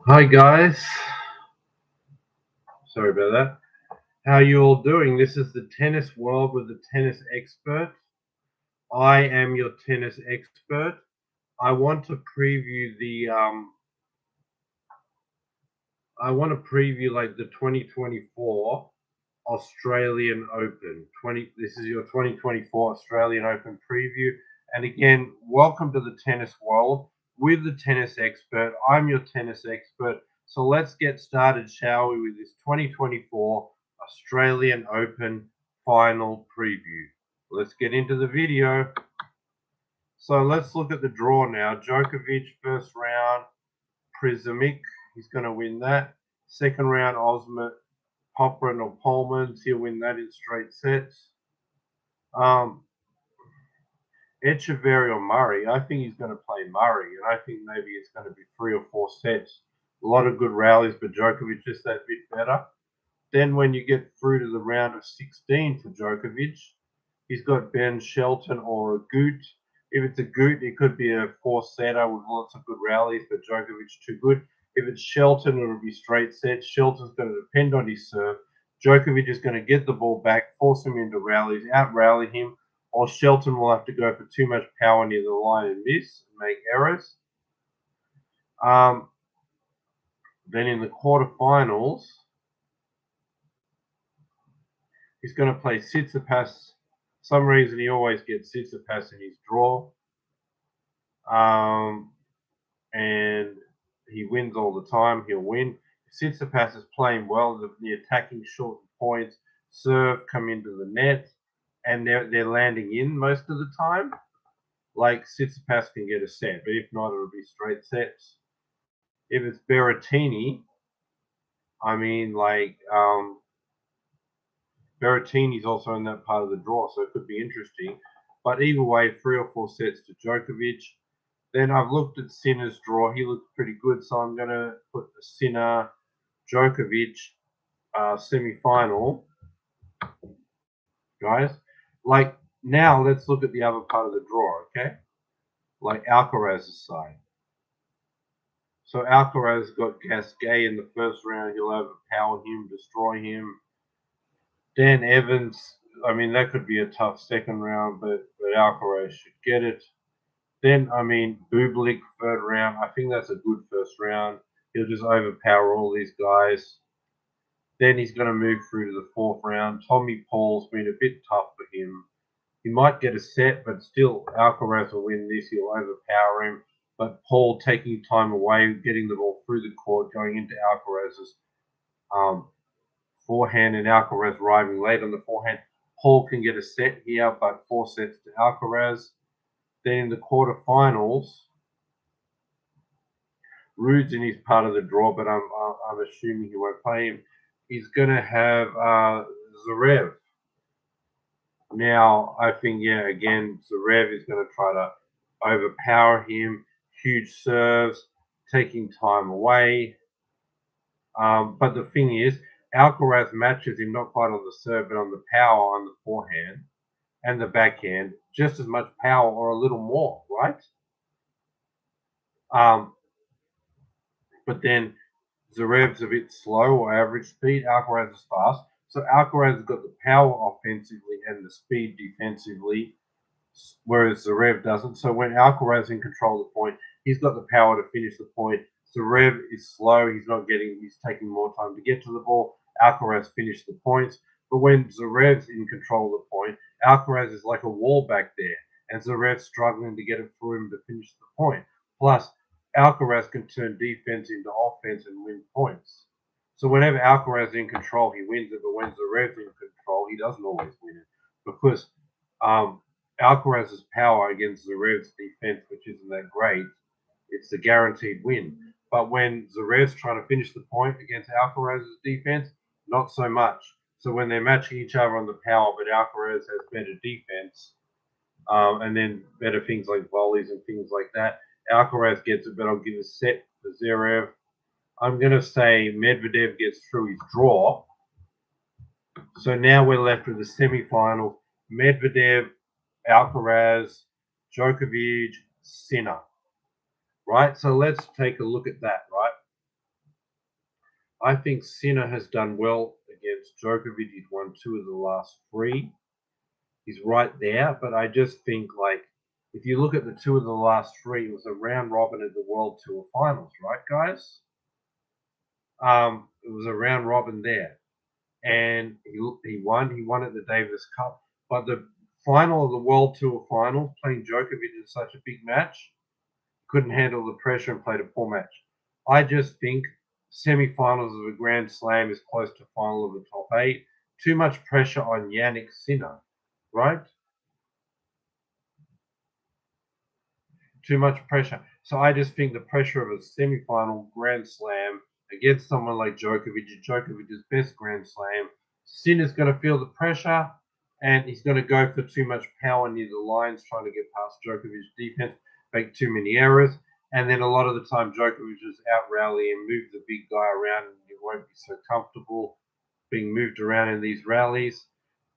Hi guys, sorry about that. How are you all doing? This is the Tennis World with the Tennis Expert. I am your tennis expert. I want to preview like the 2024 Australian Open. This is your 2024 Australian Open preview. And again, welcome to the Tennis World with the Tennis Expert. I'm your tennis expert. So let's get started, shall we, with this 2024 Australian Open final preview. Let's get into the video. So let's look at the draw now. Djokovic, first round, Prismic, he's going to win that. Second round, Osmer, Popyrin or Polmans, he'll win that in straight sets. Echeverry or Murray, I think he's going to play Murray, and I think maybe it's going to be 3 or 4 sets. A lot of good rallies, but Djokovic just that bit better. Then when you get through to the round of 16 for Djokovic, he's got Ben Shelton or a Gut. If it's a Gut, it could be a 4-setter with lots of good rallies, but Djokovic too good. If it's Shelton, it'll be straight sets. Shelton's going to depend on his serve. Djokovic is going to get the ball back, force him into rallies, out-rally him, or Shelton will have to go for too much power near the line and miss and make errors. Then in the quarterfinals, he's going to play Tsitsipas. Some reason he always gets Tsitsipas in his draw. And he wins all the time. He'll win. Tsitsipas is playing well. The attacking short points, serve, come into the net, and they're landing in most of the time. Like Tsitsipas can get a set, but if not, it'll be straight sets. If it's Berrettini, I mean, Berrettini's also in that part of the draw, so it could be interesting. But either way, 3 or 4 sets to Djokovic. Then I've looked at Sinner's draw. He looks pretty good, so I'm going to put the Sinner Djokovic semi-final, guys. Like now, let's look at the other part of the draw, okay? Like Alcaraz's side. So Alcaraz got Gasquet in the first round. He'll overpower him, destroy him. Dan Evans, I mean, that could be a tough second round, but Alcaraz should get it. Then, I mean, Bublik, third round. I think that's a good first round. He'll just overpower all these guys. Then he's going to move through to the fourth round. Tommy Paul's been a bit tough for him. He might get a set, but still, Alcaraz will win this. He'll overpower him. But Paul taking time away, getting the ball through the court, going into Alcaraz's forehand, and Alcaraz arriving late on the forehand. Paul can get a set here, but 4 sets to Alcaraz. Then in the quarterfinals, Rude's in his part of the draw, but I'm assuming he won't play him. He's going to have Zverev. Now, I think, again, Zverev is going to try to overpower him. Huge serves, taking time away. But the thing is, Alcaraz matches him not quite on the serve, but on the power on the forehand and the backhand. Just as much power or a little more, right? But then Zverev's a bit slow or average speed. Alcaraz is fast. So Alcaraz has got the power offensively and the speed defensively, whereas Zverev doesn't. So when Alcaraz is in control of the point, he's got the power to finish the point. Zverev is slow. He's taking more time to get to the ball. Alcaraz finished the points. But when Zverev's in control of the point, Alcaraz is like a wall back there, and Zverev's struggling to get it through him to finish the point. Plus, Alcaraz can turn defense into offense and win points. So whenever Alcaraz is in control, he wins it. But when Zverev's in control, he doesn't always win it because Alcaraz's power against Zverev's defense, which isn't that great, it's a guaranteed win. But when Zverev's trying to finish the point against Alcaraz's defense, not so much. So when they're matching each other on the power, but Alcaraz has better defense, and then better things like volleys and things like that, Alcaraz gets it, but I'll give a set for Zverev. I'm going to say Medvedev gets through his draw. So now we're left with the semi-finals. Medvedev, Alcaraz, Djokovic, Sinner. Right? So let's take a look at that, right? I think Sinner has done well against Djokovic. He's won 2 of the last 3. He's right there, but I just think like if you look at the 2 of the last 3, it was a round robin at the World Tour Finals, right, guys? It was a round robin there, and he won. He won at the Davis Cup, but the final of the World Tour Finals, playing Djokovic in such a big match, couldn't handle the pressure and played a poor match. I just think semi-finals of a Grand Slam is close to final of the top 8. Too much pressure on Jannik Sinner, right? Too much pressure. So I just think the pressure of a semi-final Grand Slam against someone like Djokovic, Djokovic's best Grand Slam, Sinner's going to feel the pressure, and he's going to go for too much power near the lines, trying to get past Djokovic's defense, make too many errors, and then a lot of the time Djokovic just out rally and move the big guy around, and he won't be so comfortable being moved around in these rallies.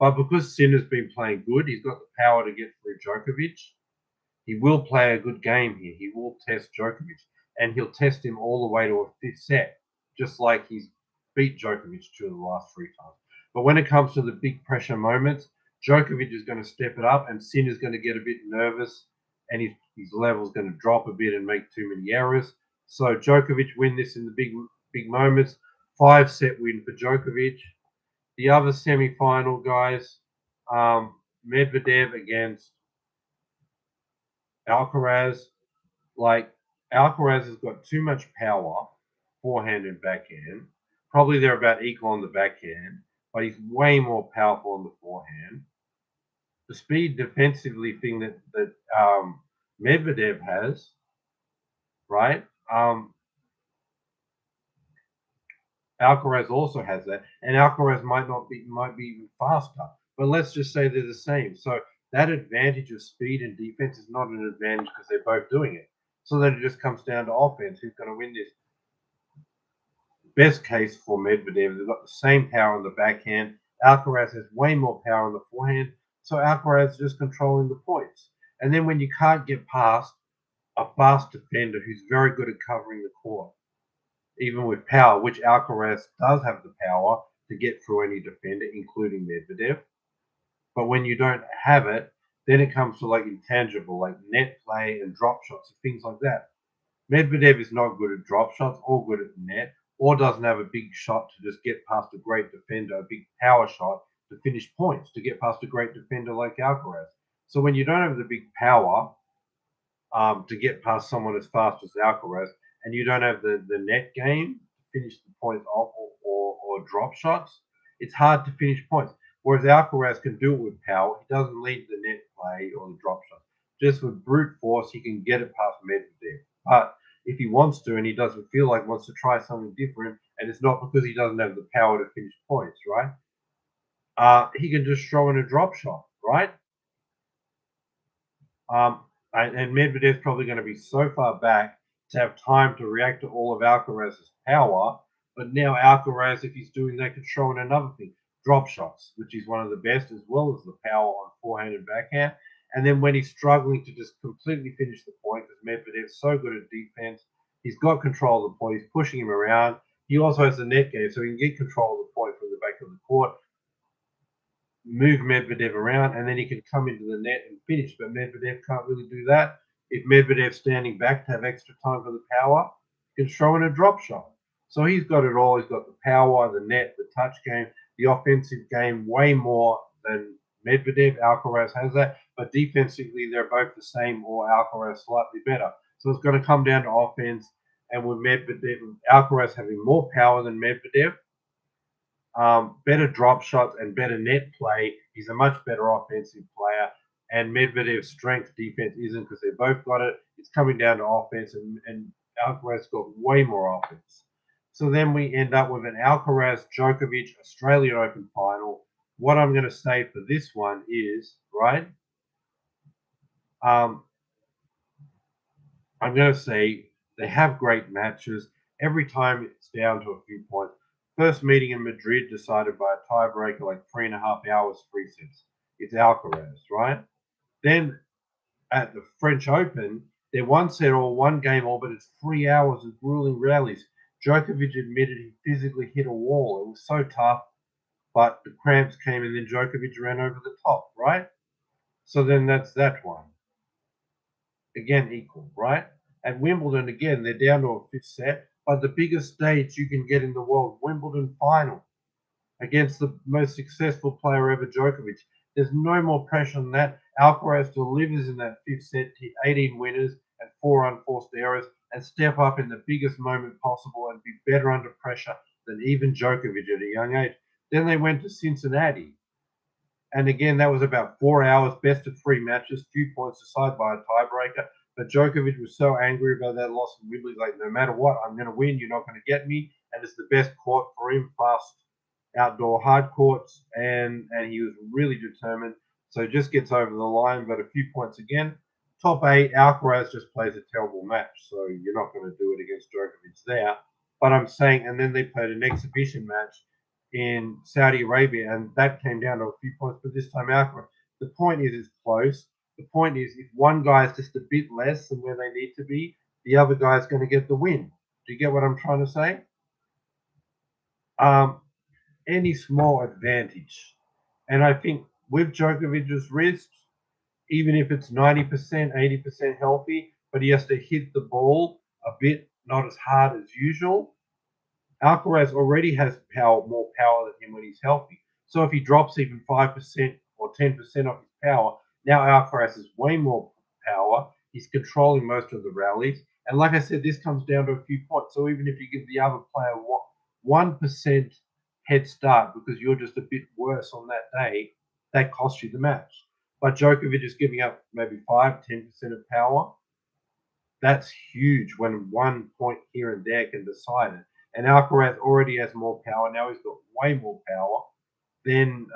But because Sinner's been playing good, he's got the power to get through Djokovic. He will play a good game here. He will test Djokovic, and he'll test him all the way to a 5th set, just like he's beat Djokovic 2 of the last 3 times. But when it comes to the big pressure moments, Djokovic is going to step it up, and Sinner's going to get a bit nervous, and his level's going to drop a bit and make too many errors. So Djokovic win this in the big moments. 5-set win for Djokovic. The other semi-final, guys, Medvedev against Alcaraz. Like, Alcaraz has got too much power, forehand and backhand. Probably they're about equal on the backhand, but he's way more powerful on the forehand. The speed defensively thing that Medvedev has, right? Alcaraz also has that, and Alcaraz might be even faster. But let's just say they're the same. So that advantage of speed and defense is not an advantage because they're both doing it. So then it just comes down to offense. Who's going to win this? Best case for Medvedev, they've got the same power on the backhand. Alcaraz has way more power on the forehand. So Alcaraz is just controlling the points. And then when you can't get past a fast defender who's very good at covering the court, even with power, which Alcaraz does have the power to get through any defender, including Medvedev. But when you don't have it, then it comes to like intangible, like net play and drop shots and things like that. Medvedev is not good at drop shots or good at the net, or doesn't have a big shot to just get past a great defender, a big power shot to finish points, to get past a great defender like Alcaraz. So when you don't have the big power to get past someone as fast as Alcaraz, and you don't have the net game to finish the points off or drop shots, it's hard to finish points. Whereas Alcaraz can do it with power. He doesn't need the net play or the drop shot. Just with brute force, he can get it past Medvedev. But if he wants to and he doesn't feel like wants to try something different, and it's not because he doesn't have the power to finish points, right? He can just throw in a drop shot, right? And Medvedev's probably going to be so far back to have time to react to all of Alcaraz's power. But now Alcaraz, if he's doing that, could throw in another thing, drop shots, which is one of the best, as well as the power on forehand and backhand. And then when he's struggling to just completely finish the point, because Medvedev's so good at defense, he's got control of the point, he's pushing him around. He also has the net game, so he can get control of the point from the back of the court, move Medvedev around, and then he can come into the net and finish. But Medvedev can't really do that. If Medvedev's standing back to have extra time for the power, he can throw in a drop shot. So he's got it all. He's got the power, the net, the touch game, the offensive game, way more than Medvedev. Alcaraz has that. But defensively, they're both the same, or Alcaraz slightly better. So it's going to come down to offense. And with Medvedev, Alcaraz having more power than Medvedev, better drop shots and better net play. He's a much better offensive player. And Medvedev's strength defense isn't, because they both got it. It's coming down to offense, and Alcaraz got way more offense. So then we end up with an Alcaraz Djokovic Australian Open final. What I'm going to say for this one is, right, I'm going to say they have great matches. Every time it's down to a few points. First meeting in Madrid decided by a tiebreaker, like 3.5 hours, 3 sets. It's Alcaraz, right? Then at the French Open, they're 1 set or 1 game all, but it's 3 hours of grueling rallies. Djokovic admitted he physically hit a wall. It was so tough, but the cramps came and then Djokovic ran over the top, right? So then that's that one. Again, equal, right? At Wimbledon, again, they're down to a fifth set, but the biggest stage you can get in the world, Wimbledon final, against the most successful player ever, Djokovic. There's no more pressure than that. Alcaraz delivers in that fifth set to 18 winners and 4 unforced errors and step up in the biggest moment possible and be better under pressure than even Djokovic at a young age. Then they went to Cincinnati. And again, that was about 4 hours, best of 3 matches, few points decided by a tiebreaker. But Djokovic was so angry about that loss in Wembley, like, no matter what, I'm going to win. You're not going to get me. And it's the best court for him, fast outdoor hard courts. And he was really determined. So just gets over the line, but a few points again. Top 8, Alcaraz just plays a terrible match. So you're not going to do it against Djokovic there. But I'm saying, and then they played an exhibition match in Saudi Arabia, and that came down to a few points, but this time Alcaraz. The point is, it's close. The point is, if one guy is just a bit less than where they need to be, the other guy is going to get the win. Do you get what I'm trying to say? Any small advantage. And I think with Djokovic's wrist, even if it's 90%, 80% healthy, but he has to hit the ball a bit, not as hard as usual, Alcaraz already has more power than him when he's healthy. So if he drops even 5% or 10% of his power, now Alcaraz has way more power. He's controlling most of the rallies. And like I said, this comes down to a few points. So even if you give the other player 1% head start because you're just a bit worse on that day, that costs you the match. But Djokovic is giving up maybe 5-10% of power. That's huge when 1 point here and there can decide it. And Alcaraz already has more power. Now he's got way more power. Then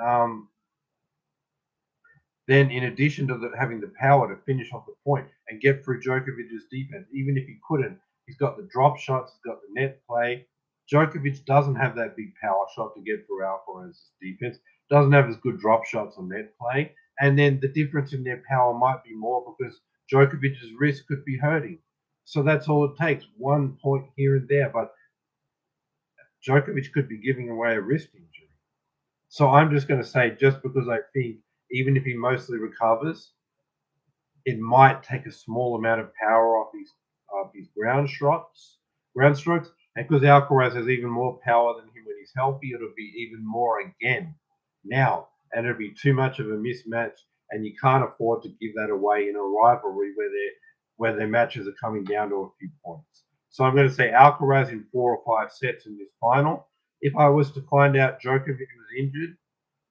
in addition to having the power to finish off the point and get through Djokovic's defense, even if he couldn't, he's got the drop shots, he's got the net play. Djokovic doesn't have that big power shot to get through Alcaraz's defense, doesn't have as good drop shots on net play. And then the difference in their power might be more because Djokovic's wrist could be hurting. So that's all it takes, 1 point here and there. But Djokovic could be giving away a wrist injury. So I'm just going to say, just because I think even if he mostly recovers, it might take a small amount of power off his ground strokes. And because Alcaraz has even more power than him when he's healthy, it'll be even more again now. And it'll be too much of a mismatch, and you can't afford to give that away in a rivalry where their matches are coming down to a few points. So I'm going to say Alcaraz in 4 or 5 sets in this final. If I was to find out Djokovic was injured,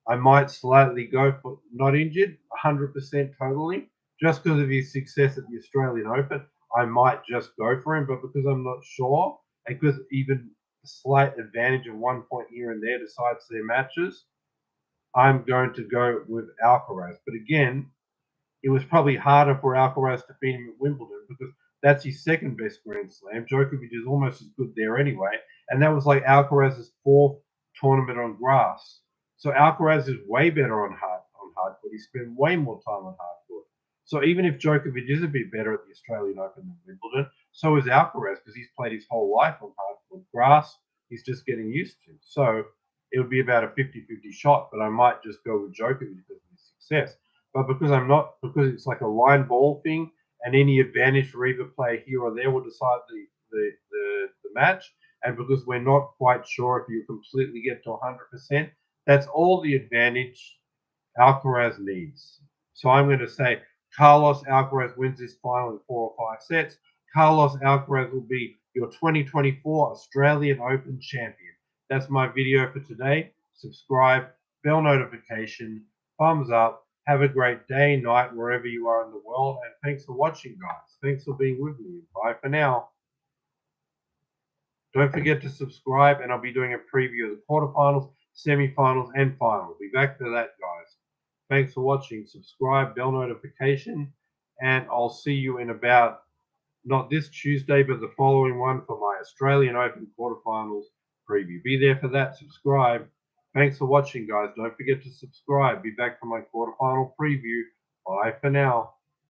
I might slightly go for not injured, 100% totally, just because of his success at the Australian Open. I might just go for him, but because I'm not sure, and because even a slight advantage of 1 point here and there decides their matches, I'm going to go with Alcaraz. But again, it was probably harder for Alcaraz to beat him at Wimbledon because that's his second best Grand Slam. Djokovic is almost as good there anyway. And that was like Alcaraz's 4th tournament on grass. So Alcaraz is way better on hard court. He spent way more time on hard court. So even if Djokovic is a bit better at the Australian Open than Wimbledon, so is Alcaraz because he's played his whole life on hard court. Grass, he's just getting used to. So it would be about a 50-50 shot, but I might just go with Djokovic because of his success. But because because it's like a line ball thing, and any advantage for either player here or there will decide the match. And because we're not quite sure if you completely get to 100%, that's all the advantage Alcaraz needs. So I'm going to say Carlos Alcaraz wins this final in 4 or 5 sets. Carlos Alcaraz will be your 2024 Australian Open champion. That's my video for today. Subscribe, bell notification, thumbs up. Have a great day, night, wherever you are in the world. And thanks for watching, guys. Thanks for being with me. Bye for now. Don't forget to subscribe, and I'll be doing a preview of the quarterfinals, semifinals, and final. We'll be back to that, guys. Thanks for watching. Subscribe, bell notification, and I'll see you in about, not this Tuesday, but the following one for my Australian Open quarterfinals preview. Be there for that. Subscribe. Thanks for watching, guys. Don't forget to subscribe. Be back for my quarterfinal preview. Bye for now.